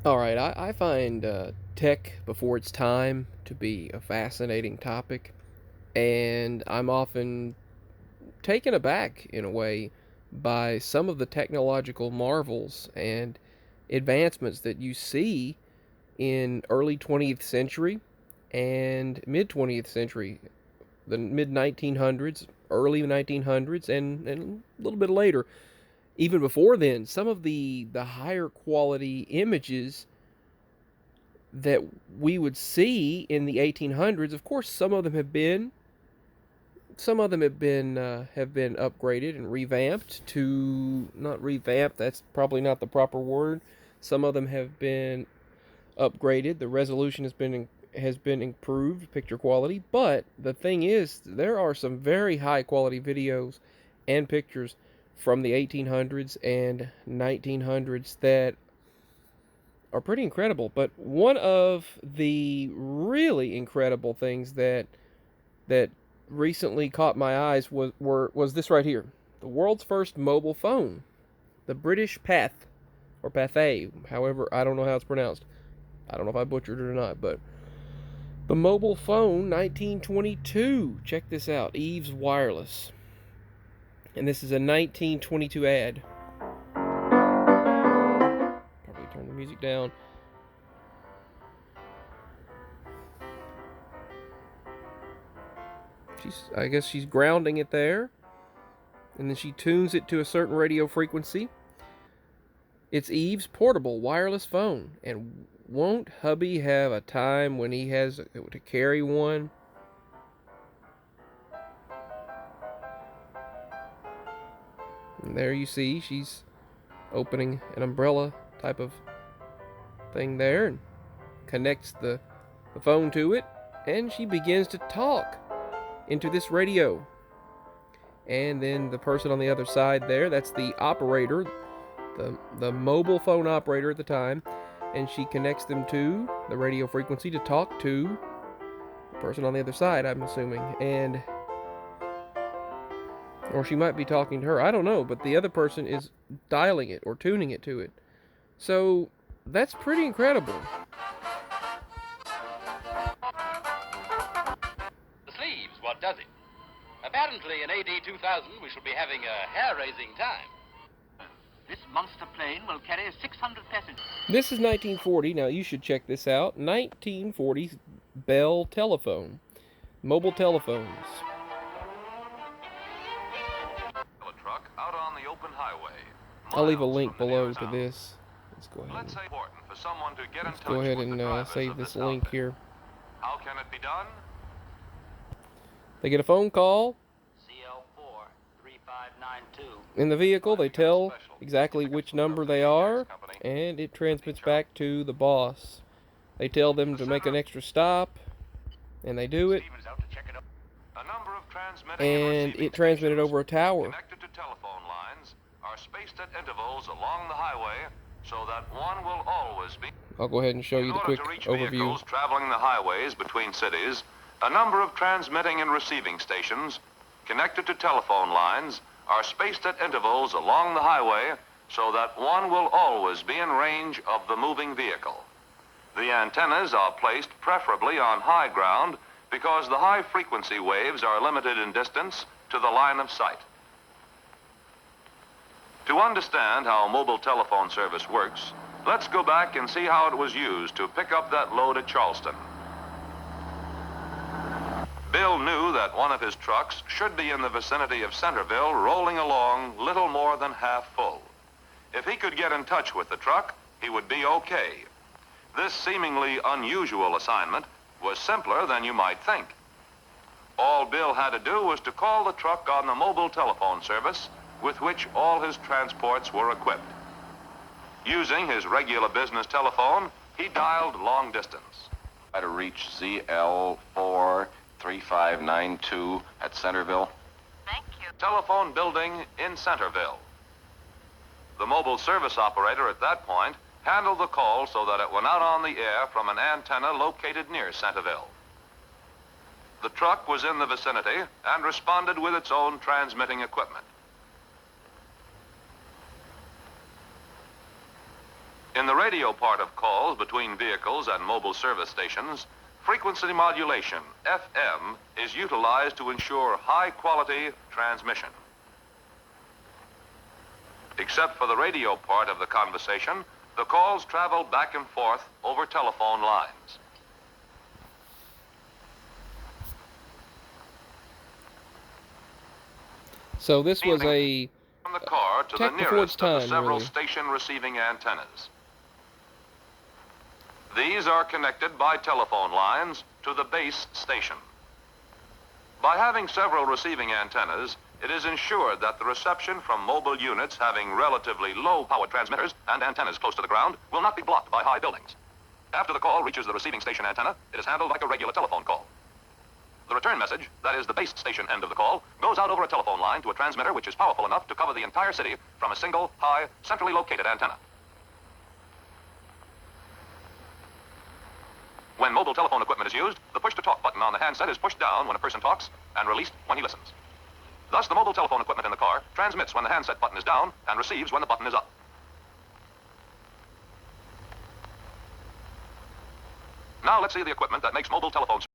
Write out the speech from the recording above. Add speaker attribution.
Speaker 1: All right, I find tech before its time to be a fascinating topic, and I'm often taken aback in a way by some of the technological marvels and advancements that you see in early 20th century and mid 20th century, the mid 1900s, early 1900s, and a little bit later. Even before then, some of the higher quality images that we would see in the 1800s. Of course, some of them have been upgraded and revamped to not revamped. That's probably not the proper word. Some of them have been upgraded. The resolution has been improved, picture quality. But the thing is, there are some very high quality videos and pictures from the 1800s and 1900s that are pretty incredible. But one of the really incredible things that recently caught my eyes was this right here, the world's first mobile phone, the British Path or Pathé, however I don't know how it's pronounced. I don't know if I butchered it or not, but the mobile phone 1922. Check this out, Eve's Wireless, and this is a 1922 ad. Probably turn the music down. I guess she's grounding it there, and then she tunes it to a certain radio frequency. It's Eve's portable wireless phone, and won't hubby have a time when he has to carry one? And there you see she's opening an umbrella type of thing there and connects the phone to it, and she begins to talk into this radio. And then the person on the other side there, that's the operator, the mobile phone operator at the time, and she connects them to the radio frequency to talk to the person on the other side, I'm assuming. And or she might be talking to her, I don't know, but the other person is dialing it or tuning it to it. So that's pretty incredible.
Speaker 2: The sleeves, what does it? Apparently in AD 2000 we shall be having a hair-raising time.
Speaker 3: This monster plane will carry 600 passengers.
Speaker 1: This is 1940. Now you should check this out. 1940s Bell telephone, mobile telephones.
Speaker 4: A truck out on the open highway.
Speaker 1: I'll leave a
Speaker 4: Miles
Speaker 1: link
Speaker 4: from the
Speaker 1: below
Speaker 4: nearest
Speaker 1: to
Speaker 4: town.
Speaker 1: this. Let's go ahead.
Speaker 4: Let's say important for someone to get in
Speaker 1: Let's go
Speaker 4: touch
Speaker 1: ahead
Speaker 4: with the
Speaker 1: and
Speaker 4: drivers
Speaker 1: save
Speaker 4: of
Speaker 1: this
Speaker 4: this
Speaker 1: link
Speaker 4: outfit.
Speaker 1: here.
Speaker 4: How can it be done?
Speaker 1: They get a phone call
Speaker 3: CL4 3592.
Speaker 1: in the vehicle. They tell exactly which number they are, and it transmits back to the boss. They tell them to make an extra stop, and they do it,
Speaker 3: Stevens out to check it out.
Speaker 4: A number of transmitting
Speaker 1: and
Speaker 4: receiving
Speaker 1: it transmitted
Speaker 4: stations
Speaker 1: over a tower.
Speaker 4: connected to telephone lines are spaced at intervals along the highway so that one will always be.
Speaker 1: I'll go ahead and show you
Speaker 4: In
Speaker 1: the
Speaker 4: order
Speaker 1: quick
Speaker 4: to reach
Speaker 1: overview.
Speaker 4: vehicles traveling the highways between cities, a number of transmitting and receiving stations connected to telephone lines are spaced at intervals along the highway so that one will always be in range of the moving vehicle. The antennas are placed preferably on high ground because the high frequency waves are limited in distance to the line of sight. To understand how mobile telephone service works, let's go back and see how it was used to pick up that load at Charleston. Bill knew that one of his trucks should be in the vicinity of Centerville, rolling along little more than half full. If he could get in touch with the truck, he would be okay. This seemingly unusual assignment was simpler than you might think. All Bill had to do was to call the truck on the mobile telephone service with which all his transports were equipped. Using his regular business telephone, he dialed long distance.
Speaker 5: Try to reach CL4 3592 at Centerville.
Speaker 3: Thank you.
Speaker 4: Telephone building in Centerville. The mobile service operator at that point handled the call so that it went out on the air from an antenna located near Centerville. The truck was in the vicinity and responded with its own transmitting equipment. In the radio part of calls between vehicles and mobile service stations, frequency modulation, FM, is utilized to ensure high-quality transmission. Except for the radio part of the conversation, the calls travel back and forth over telephone lines.
Speaker 1: So this was a
Speaker 4: From the car to the
Speaker 1: tech before
Speaker 4: nearest
Speaker 1: its
Speaker 4: of the
Speaker 1: time,
Speaker 4: several
Speaker 1: really.
Speaker 4: station receiving antennas. These are connected by telephone lines to the base station. By having several receiving antennas, it is ensured that the reception from mobile units having relatively low power transmitters and antennas close to the ground will not be blocked by high buildings. After the call reaches the receiving station antenna, it is handled like a regular telephone call. The return message, that is the base station end of the call, goes out over a telephone line to a transmitter which is powerful enough to cover the entire city from a single, high, centrally located antenna. When mobile telephone equipment is used, the push-to-talk button on the handset is pushed down when a person talks and released when he listens. Thus, the mobile telephone equipment in the car transmits when the handset button is down and receives when the button is up. Now let's see the equipment that makes mobile telephones